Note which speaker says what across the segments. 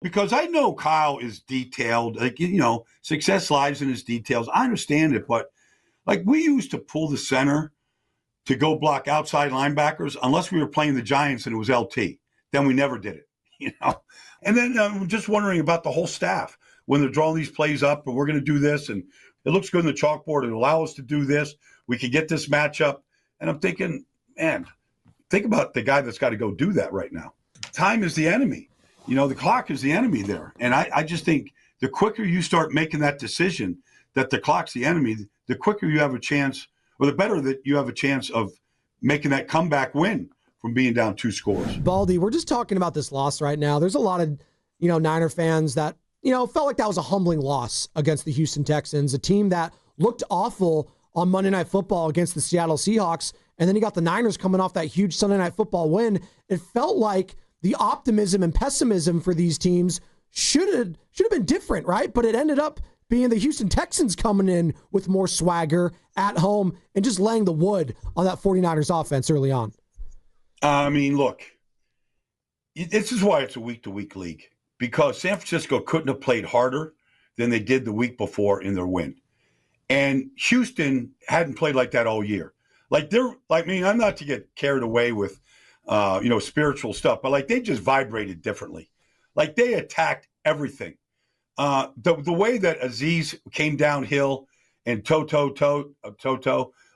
Speaker 1: because I know Kyle is detailed. Like, success lies in his details. I understand it, but like we used to pull the center to go block outside linebackers unless we were playing the Giants and it was LT. Then we never did it. And then I'm just wondering about the whole staff when they're drawing these plays up and we're going to do this and it looks good in the chalkboard and allow us to do this. We could get this matchup. And I'm thinking, man, think about the guy that's got to go do that right now. Time is the enemy. The clock is the enemy there. And I just think the quicker you start making that decision that the clock's the enemy, the quicker you have a chance, or the better that you have a chance of making that comeback win from being down 2 scores.
Speaker 2: Baldy, we're just talking about this loss right now. There's a lot of, Niner fans that, felt like that was a humbling loss against the Houston Texans, a team that looked awful on Monday Night Football against the Seattle Seahawks. And then you got the Niners coming off that huge Sunday Night Football win. It felt like the optimism and pessimism for these teams should have been different, right? But it ended up being the Houston Texans coming in with more swagger at home and just laying the wood on that 49ers offense early on.
Speaker 1: I mean, look, this is why it's a week-to-week league, because San Francisco couldn't have played harder than they did the week before in their win. And Houston hadn't played like that all year. I'm not to get carried away with, spiritual stuff, but they just vibrated differently. Like they attacked everything. The way that Aziz came downhill and Toto,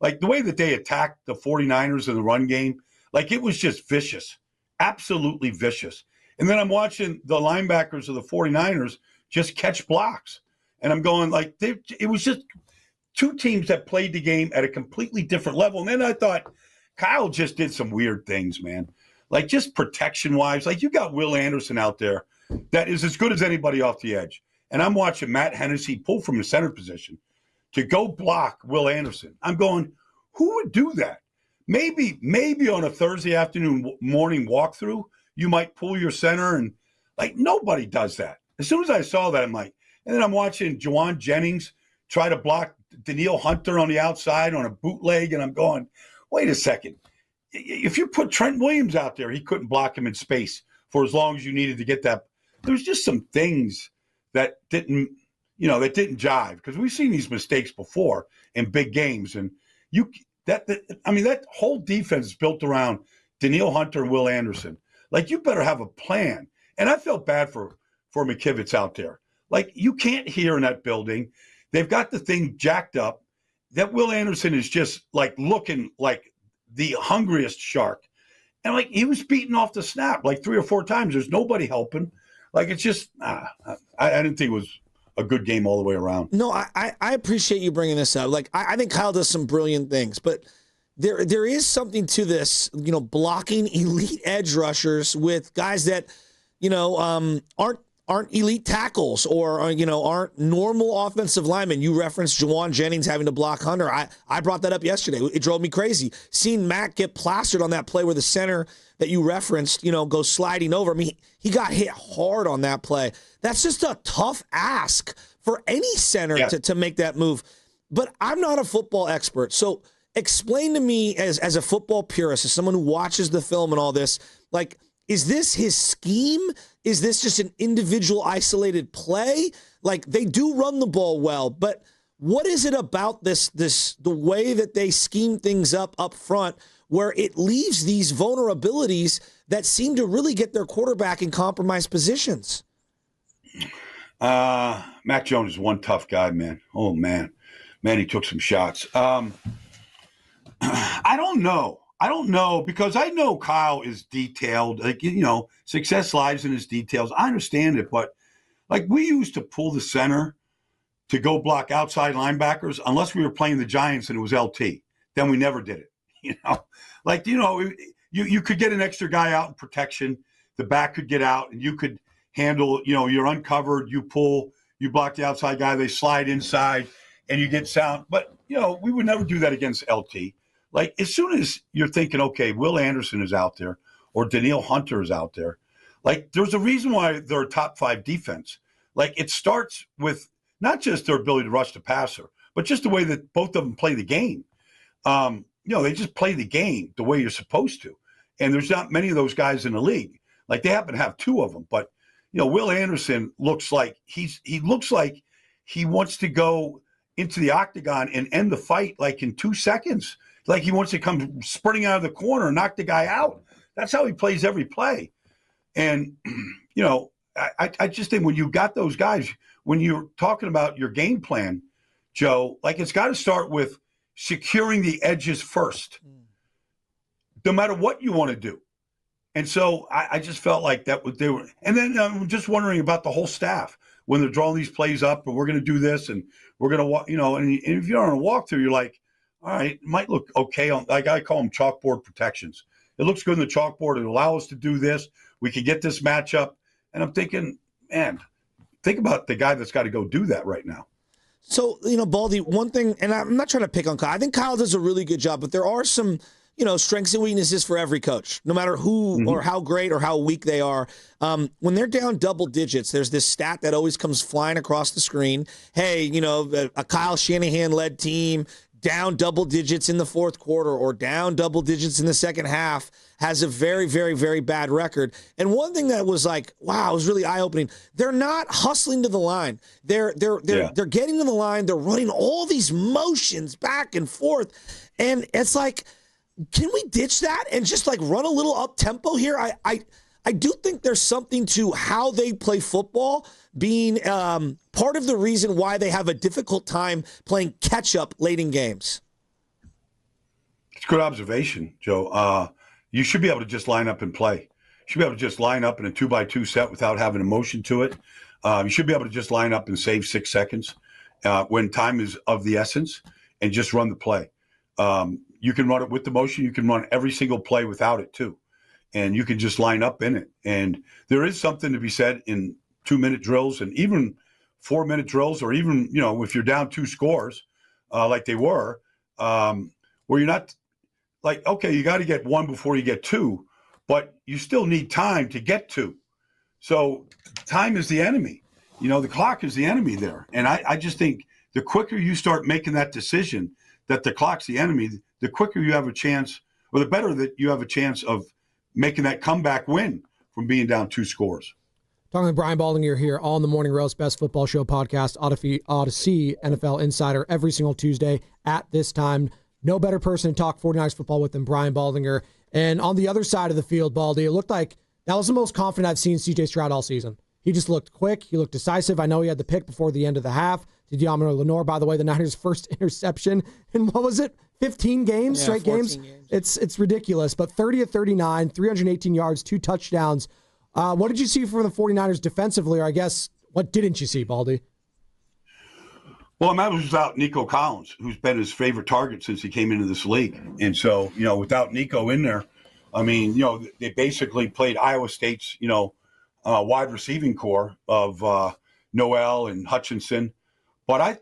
Speaker 1: like the way that they attacked the 49ers in the run game, like it was just vicious, absolutely vicious. And then I'm watching the linebackers of the 49ers just catch blocks. And I'm going it was just two teams that played the game at a completely different level. And then I thought Kyle just did some weird things, man. Like just protection-wise, like you got Will Anderson out there that is as good as anybody off the edge. And I'm watching Matt Hennessy pull from the center position to go block Will Anderson. I'm going, who would do that? Maybe on a Thursday afternoon morning walkthrough, you might pull your center and nobody does that. As soon as I saw that, I'm like, and then I'm watching Juwan Jennings try to block Daniil Hunter on the outside on a bootleg, and I'm going, wait a second. If you put Trent Williams out there, he couldn't block him in space for as long as you needed to get that. There's just some things that didn't jive, because we've seen these mistakes before in big games. And that whole defense is built around Daniil Hunter and Will Anderson. Like, you better have a plan. And I felt bad for McKivitz out there. Like, you can't hear in that building. They've got the thing jacked up. That Will Anderson is just looking like the hungriest shark. And he was beaten off the snap 3 or 4 times. There's nobody helping. It's just, I didn't think it was a good game all the way around.
Speaker 3: No, I appreciate you bringing this up. I think Kyle does some brilliant things, but there is something to this, blocking elite edge rushers with guys that, aren't elite tackles or aren't normal offensive linemen. You referenced Juwan Jennings having to block Hunter. I brought that up yesterday. It drove me crazy. Seeing Matt get plastered on that play where the center that you referenced, goes sliding over. I mean, he got hit hard on that play. That's just a tough ask for any center to make that move. But I'm not a football expert. So explain to me as a football purist, as someone who watches the film and all this, is this his scheme? Is this just an individual isolated play? They do run the ball well, but what is it about the way that they scheme things up front where it leaves these vulnerabilities that seem to really get their quarterback in compromised positions?
Speaker 1: Mac Jones is one tough guy, man. Oh, man. Man, he took some shots. I don't know, because I know Kyle is detailed. Success lies in his details. I understand it, but we used to pull the center to go block outside linebackers unless we were playing the Giants and it was LT. Then we never did it. You could get an extra guy out in protection. The back could get out and you could handle, you're uncovered, you pull, you block the outside guy, they slide inside and you get sound. But, we would never do that against LT. As soon as you're thinking, okay, Will Anderson is out there or Daniil Hunter is out there, there's a reason why they're a top 5 defense. It starts with not just their ability to rush the passer, but just the way that both of them play the game. They just play the game the way you're supposed to. And there's not many of those guys in the league. They happen to have 2 of them, but Will Anderson looks like he looks like he wants to go into the octagon and end the fight like in 2 seconds. Like he wants to come sprinting out of the corner and knock the guy out. That's how he plays every play. And, I just think when you got those guys, when you're talking about your game plan, Joe, like it's got to start with securing the edges first, no matter what you want to do. And so I just felt like that what they were. And then I'm just wondering about the whole staff when they're drawing these plays up and we're going to do this and we're going to walk, and if you're on a walkthrough, you're like, all right, it might look okay. Like I call them chalkboard protections. It looks good in the chalkboard. It'll allow us to do this. We can get this matchup. And I'm thinking, man, think about the guy that's got to go do that right now.
Speaker 3: So, Baldy, one thing, and I'm not trying to pick on Kyle. I think Kyle does a really good job, but there are some, strengths and weaknesses for every coach, no matter who or how great or how weak they are. When they're down double digits, there's this stat that always comes flying across the screen. Hey, a Kyle Shanahan-led team down double digits in the fourth quarter or down double digits in the second half has a very, very, very bad record. And one thing that was like, wow, it was really eye-opening. They're not hustling to the line. They're getting to the line. They're running all these motions back and forth. And it's like, can we ditch that and just like run a little up-tempo here? I do think there's something to how they play football being part of the reason why they have a difficult time playing catch-up late in games.
Speaker 1: It's a good observation, Joe. You should be able to just line up and play. You should be able to just line up in a 2x2 set without having emotion to it. You should be able to just line up and save 6 seconds when time is of the essence and just run the play. You can run it with the motion. You can run every single play without it too. And you can just line up in it. And there is something to be said in 2-minute drills and even 4-minute drills, or even, if you're down 2 scores like they were, where you're not like, okay, you got to get 1 before you get 2, but you still need time to get 2. So time is the enemy. The clock is the enemy there. And I just think the quicker you start making that decision that the clock's the enemy, the quicker you have a chance, or the better that you have a chance of making that comeback win from being down 2 scores.
Speaker 2: Talking with Brian Baldinger here on the Morning Roast Best Football Show podcast, Odyssey NFL Insider, every single Tuesday at this time. No better person to talk 49ers football with than Brian Baldinger. And on the other side of the field, Baldy, it looked like that was the most confident I've seen C.J. Stroud all season. He just looked quick. He looked decisive. I know he had the pick before the end of the half to Dominick Lenore. By the way, the Niners' first interception in, what was it, 15 games, straight games? It's ridiculous. But 30 of 39, 318 yards, 2 touchdowns. What did you see from the 49ers defensively, or I guess, what didn't you see, Baldy?
Speaker 1: Well, I'm without Nico Collins, who's been his favorite target since he came into this league. And so, without Nico in there, they basically played Iowa State's, wide receiving core of Noel and Hutchinson. But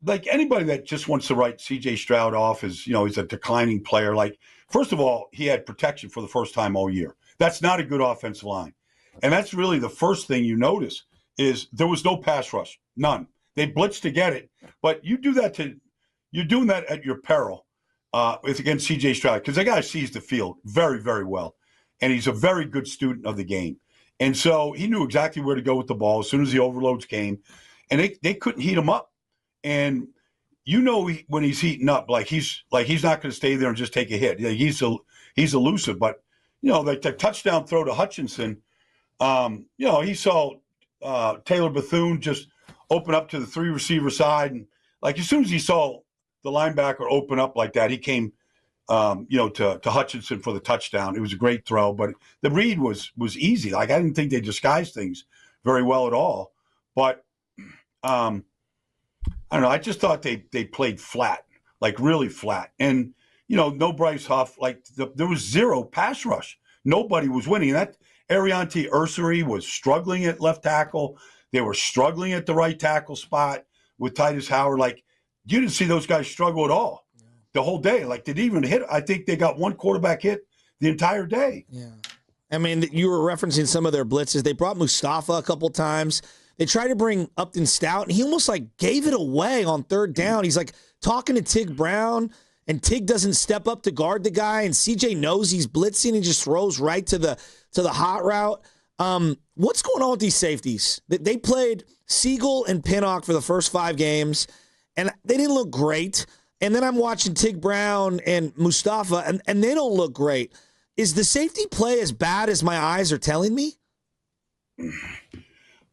Speaker 1: like anybody that just wants to write C.J. Stroud off as, he's a declining player. Like, first of all, he had protection for the first time all year. That's not a good offensive line. And that's really the first thing you notice is there was no pass rush, none. They blitzed to get it, but you're doing that at your peril against C.J. Stroud, because that guy sees the field very, very well, and he's a very good student of the game. And so he knew exactly where to go with the ball as soon as the overloads came, and they couldn't heat him up. And when he's heating up, he's not going to stay there and just take a hit. He's elusive, but like the touchdown throw to Hutchinson, he saw Taylor Bethune just open up to the 3 receiver side, and like as soon as he saw the linebacker open up like that, he came to Hutchinson for the touchdown. It was a great throw, but the read was easy. Like I didn't think they disguised things very well at all. But I don't know. I just thought they played flat, like really flat. And no Bryce Huff. Like there was 0 pass rush. Nobody was winning. That Ariante Ursary was struggling at left tackle. They were struggling at the right tackle spot with Titus Howard. Like you didn't see those guys struggle at all the whole day. Like they didn't even hit. I think they got 1 quarterback hit the entire day.
Speaker 3: Yeah. I mean, you were referencing some of their blitzes. They brought Mustafa a couple times. They tried to bring Upton Stout, and he almost like gave it away on 3rd down. He's like talking to Tig Brown, and Tig doesn't step up to guard the guy, and CJ knows he's blitzing and just throws right to the hot route. What's going on with these safeties? They played Siegel and Pinnock for the first 5 games, and they didn't look great. And then I'm watching Tig Brown and Mustafa, and they don't look great. Is the safety play as bad as my eyes are telling me?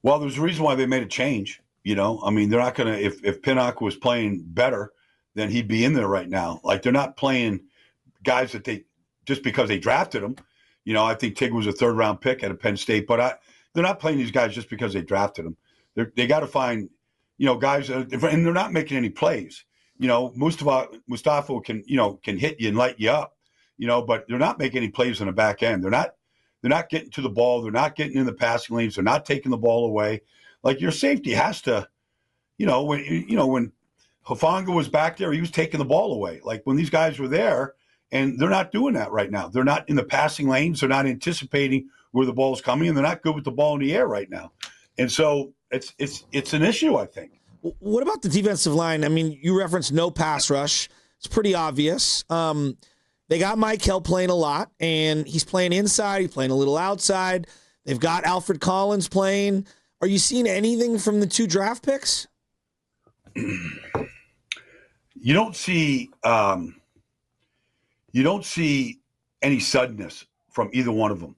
Speaker 1: Well, there's a reason why they made a change. You know, I mean, they're not going to, if Pinnock was playing better, then he'd be in there right now. Like, they're not playing guys that just because they drafted them. You know, I think Tig was a 3rd-round pick at Penn State, but they're not playing these guys just because they drafted them. They got to find, guys, and they're not making any plays. You know, Mustafa can hit you and light you up, but they're not making any plays on the back end. They're not getting to the ball. They're not getting in the passing lanes. They're not taking the ball away. Like, your safety has to, when Hufanga was back there, he was taking the ball away. Like, when these guys were there, and they're not doing that right now. They're not in the passing lanes. They're not anticipating where the ball's coming, and they're not good with the ball in the air right now. And so it's an issue, I think.
Speaker 3: What about the defensive line? I mean, you referenced no pass rush. It's pretty obvious. They got Michael playing a lot, and he's playing inside. He's playing a little outside. They've got Alfred Collins playing. Are you seeing anything from the 2 draft picks?
Speaker 1: You don't see any suddenness from either one of them.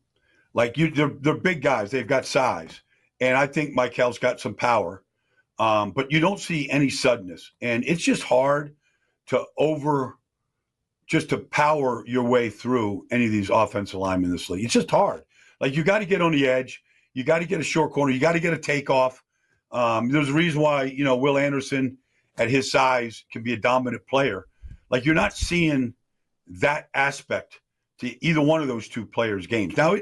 Speaker 1: Like, they're big guys. They've got size, and I think Michael's got some power. But you don't see any suddenness, and it's just hard to power your way through any of these offensive linemen in this league. It's just hard. Like, you got to get on the edge. You got to get a short corner. You got to get a takeoff. There's a reason why, Will Anderson at his size can be a dominant player. Like, you're not seeing that aspect to either one of those 2 players' games. Now,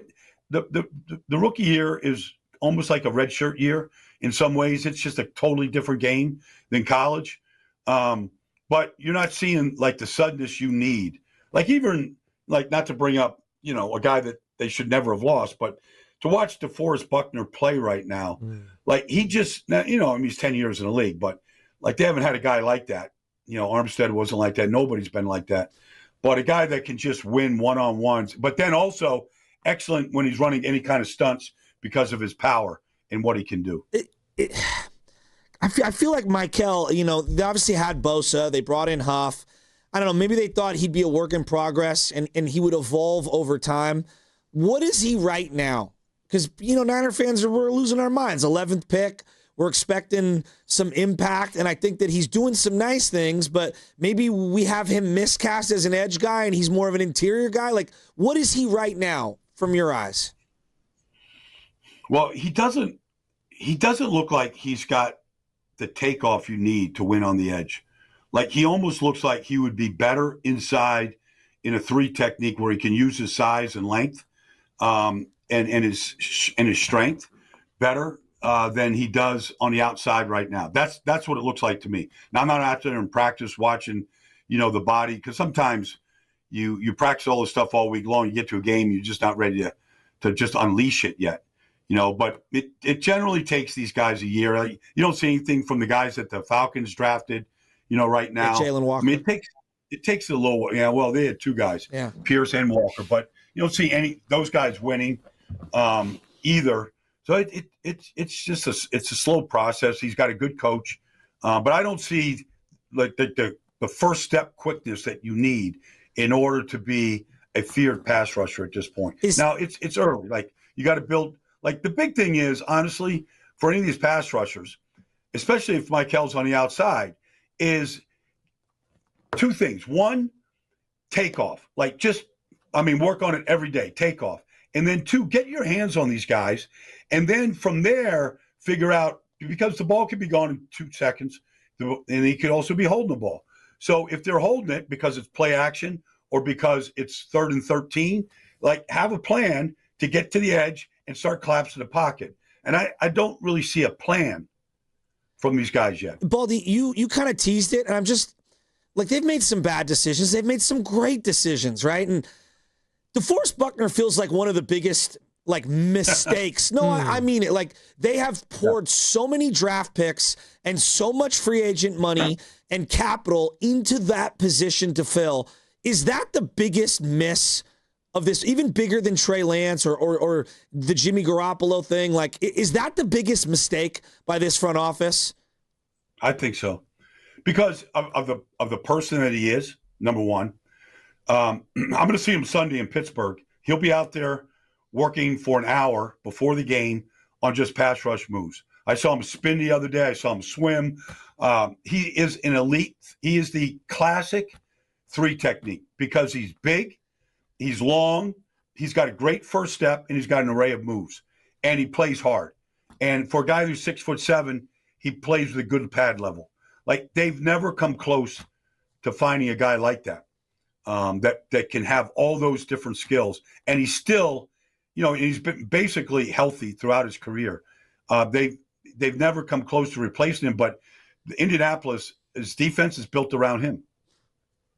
Speaker 1: the rookie year is almost like a redshirt year. In some ways, it's just a totally different game than college. But you're not seeing, like, the suddenness you need. Like, even, like, not to bring up, a guy that they should never have lost, but to watch DeForest Buckner play right now, like, he just, he's 10 years in the league, but, like, they haven't had a guy like that. Armstead wasn't like that. Nobody's been like that. But a guy that can just win one-on-ones, but then also excellent when he's running any kind of stunts because of his power and what he can do.
Speaker 3: I feel like Michael, they obviously had Bosa. They brought in Huff. I don't know, maybe they thought he'd be a work in progress and he would evolve over time. What is he right now? Because, Niner fans, we're losing our minds. 11th pick. We're expecting some impact, and I think that he's doing some nice things, but maybe we have him miscast as an edge guy and he's more of an interior guy. Like, what is he right now from your eyes?
Speaker 1: Well, he doesn't look like he's got the takeoff you need to win on the edge. Like, he almost looks like he would be better inside in a 3 technique where he can use his size and length and his strength better than he does on the outside right now. That's what it looks like to me. Now, I'm not out there in practice watching, the body, because sometimes you practice all this stuff all week long. You get to a game, you're just not ready to just unleash it yet. But it generally takes these guys a year. You don't see anything from the guys that the Falcons drafted, right now.
Speaker 3: Like Jalen Walker.
Speaker 1: I mean, it takes a little. Yeah, well, they had 2 guys, Pierce and Walker, but you don't see those guys winning either. So it's just a slow process. He's got a good coach, but I don't see like the first step quickness that you need in order to be a feared pass rusher at this point. Now it's early. Like, you got to build. Like, the big thing is, honestly, for any of these pass rushers, especially if Michael's on the outside, is 2 things. 1, takeoff. Like, work on it every day, takeoff. And then 2, get your hands on these guys. And then from there, figure out, because the ball could be gone in 2 seconds, and he could also be holding the ball. So if they're holding it because it's play action or because it's 3rd and 13, like, have a plan to get to the edge and start collapsing the pocket. And I don't really see a plan from these guys yet.
Speaker 3: Baldy, you kind of teased it, and I'm just, like, they've made some bad decisions. They've made some great decisions, right? And DeForest Buckner feels like one of the biggest, like, mistakes. No, I mean it. Like, they have poured so many draft picks and so much free agent money and capital into that position to fill. Is that the biggest miss of this, even bigger than Trey Lance or the Jimmy Garoppolo thing? Like, is that the biggest mistake by this front office?
Speaker 1: I think so, because of the person that he is. Number one, I'm going to see him Sunday in Pittsburgh. He'll be out there working for an hour before the game on just pass rush moves. I saw him spin the other day. I saw him swim. He is an elite. He is the classic 3 technique because he's big, he's long, he's got a great first step, and he's got an array of moves. And he plays hard. And for a guy who's 6'7", he plays with a good pad level. Like, they've never come close to finding a guy like that, that can have all those different skills. And he's still, he's been basically healthy throughout his career. They've never come close to replacing him, but Indianapolis, his defense is built around him.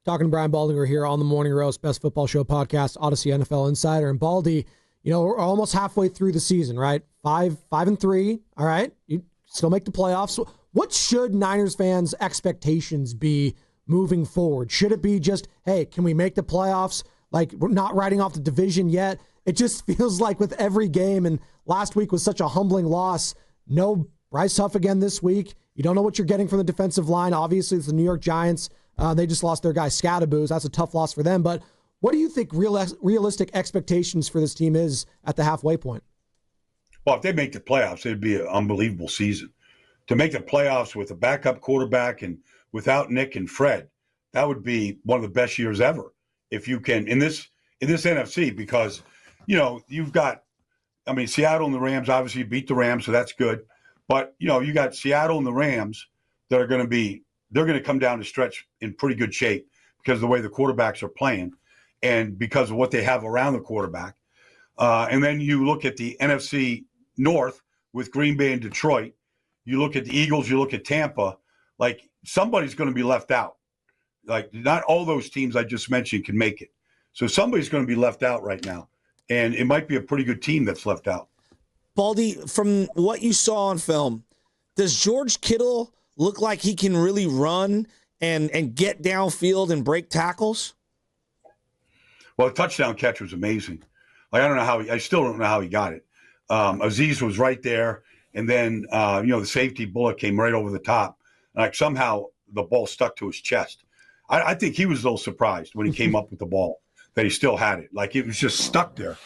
Speaker 2: Talking to Brian Baldinger here on the Morning Roast, Best Football Show podcast, Odyssey NFL Insider. And Baldy, we're almost halfway through the season, right? 5-3. All right. You still make the playoffs. What should Niners fans' expectations be moving forward? Should it be just, hey, can we make the playoffs? Like, we're not writing off the division yet. It just feels like with every game, and last week was such a humbling loss. No Bryce Huff again this week. You don't know what you're getting from the defensive line. Obviously, it's the New York Giants. They just lost their guy Scadaboos. That's a tough loss for them. But what do you think realistic expectations for this team is at the halfway point?
Speaker 1: Well, if they make the playoffs, it'd be an unbelievable season. To make the playoffs with a backup quarterback and without Nick and Fred, that would be one of the best years ever. If you can, in this NFC, because, you've got, Seattle and the Rams obviously beat the Rams, so that's good. But, you got Seattle and the Rams that are going to come down the stretch in pretty good shape because of the way the quarterbacks are playing and because of what they have around the quarterback. And then you look at the NFC North with Green Bay and Detroit. You look at the Eagles, you look at Tampa. Like, somebody's going to be left out. Like, not all those teams I just mentioned can make it. So somebody's going to be left out right now. And it might be a pretty good team that's left out.
Speaker 3: Baldy, from what you saw on film, does George Kittle look like he can really run and get downfield and break tackles?
Speaker 1: Well, the touchdown catch was amazing. Like, I still don't know how he got it. Aziz was right there. And then, the safety bullet came right over the top. Like, somehow the ball stuck to his chest. I think he was a little surprised when he came up with the ball that he still had it. Like, it was just stuck there.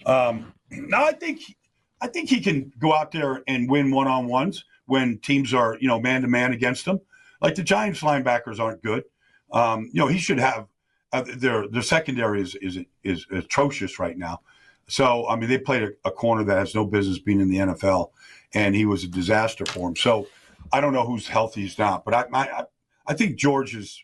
Speaker 1: Now, I think he can go out there and win one-on-ones when teams are, man-to-man against him. Like, the Giants linebackers aren't good. He should have their secondary is atrocious right now. So, they played a corner that has no business being in the NFL, and he was a disaster for him. So, I don't know who's healthy, who's not. But I think George is,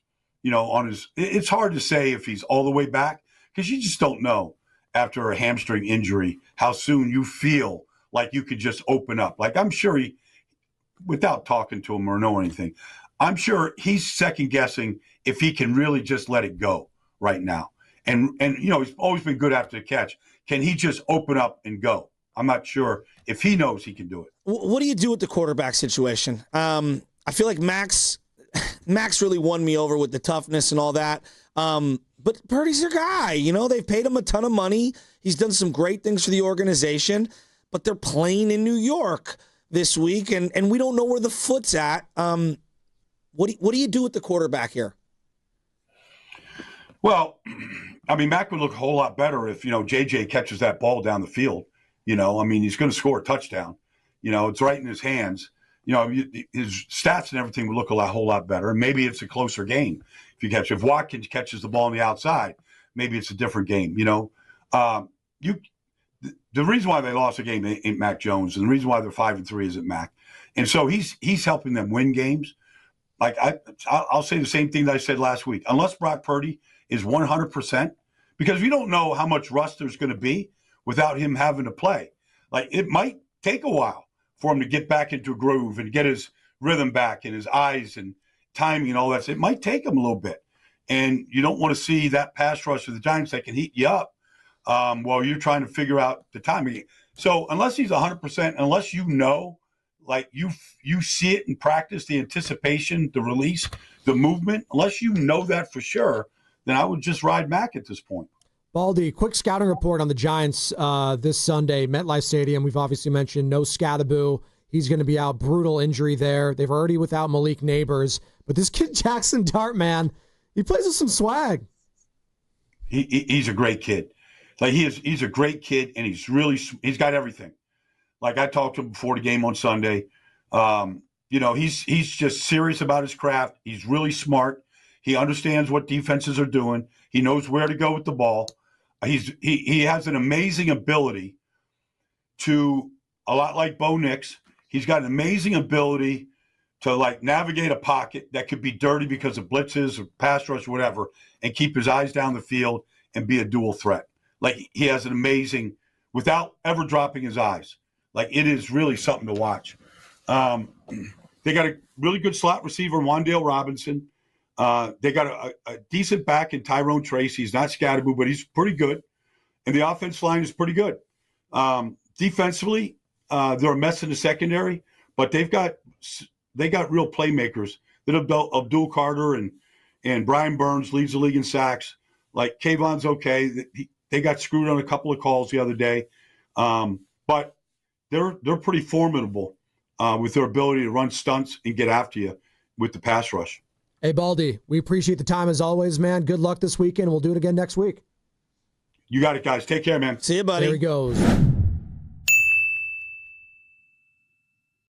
Speaker 1: on his – it's hard to say if he's all the way back because you just don't know after a hamstring injury how soon you feel like you could just open up. Like, I'm sure he – without talking to him or know anything, I'm sure he's second-guessing if he can really just let it go right now. And he's always been good after the catch. Can he just open up and go? I'm not sure if he knows he can do it.
Speaker 3: What do you do with the quarterback situation? I feel like Max really won me over with the toughness and all that. But Purdy's their guy. They've paid him a ton of money. He's done some great things for the organization, but they're playing in New York this week, and we don't know where the foot's at. What do you do with the quarterback here?
Speaker 1: Well, Mac would look a whole lot better if, JJ catches that ball down the field. He's going to score a touchdown. It's right in his hands. His stats and everything would look a whole lot better. And maybe it's a closer game if Watkins catches the ball on the outside, maybe it's a different game. The reason why they lost the game ain't Mac Jones, and the reason why they're 5-3 isn't Mac. And so he's helping them win games. Like, I'll say the same thing that I said last week. Unless Brock Purdy is 100%, because we don't know how much rust there's going to be without him having to play. Like, it might take a while for him to get back into a groove and get his rhythm back and his eyes and timing and all that. So it might take him a little bit. And you don't want to see that pass rush of the Giants that can heat you up while you're trying to figure out the timing. So unless he's 100%, unless like you see it in practice, the anticipation, the release, the movement, unless you know that for sure, then I would just ride Mac at this point.
Speaker 2: Baldy, quick scouting report on the Giants this Sunday, MetLife Stadium. We've obviously mentioned no Scadaboo. He's going to be out. Brutal injury there. They've already without Malik Neighbors. But this kid, Jackson Dartman, he plays with some swag.
Speaker 1: He's a great kid. Like he's a great kid, and he's got everything. Like I talked to him before the game on Sunday. He's just serious about his craft. He's really smart. He understands what defenses are doing. He knows where to go with the ball. He has an amazing ability to, a lot like Bo Nix, he's got an amazing ability to like navigate a pocket that could be dirty because of blitzes or pass rush or whatever, and keep his eyes down the field and be a dual threat. Like he has an amazing, without ever dropping his eyes. Like it is really something to watch. They got a really good slot receiver, Wan'Dale Robinson. They got a decent back in Tyrone Tracy. He's not Scadaboo, but he's pretty good. And the offense line is pretty good. Defensively, they're a mess in the secondary, but they got real playmakers. That Abdul Carter and Brian Burns leads the league in sacks. Like Kayvon's okay. They got screwed on a couple of calls the other day, but they're pretty formidable with their ability to run stunts and get after you with the pass rush.
Speaker 2: Hey, Baldy, we appreciate the time as always, man. Good luck this weekend. We'll do it again next week.
Speaker 1: You got it, guys. Take care, man.
Speaker 3: See you, buddy.
Speaker 2: There he goes.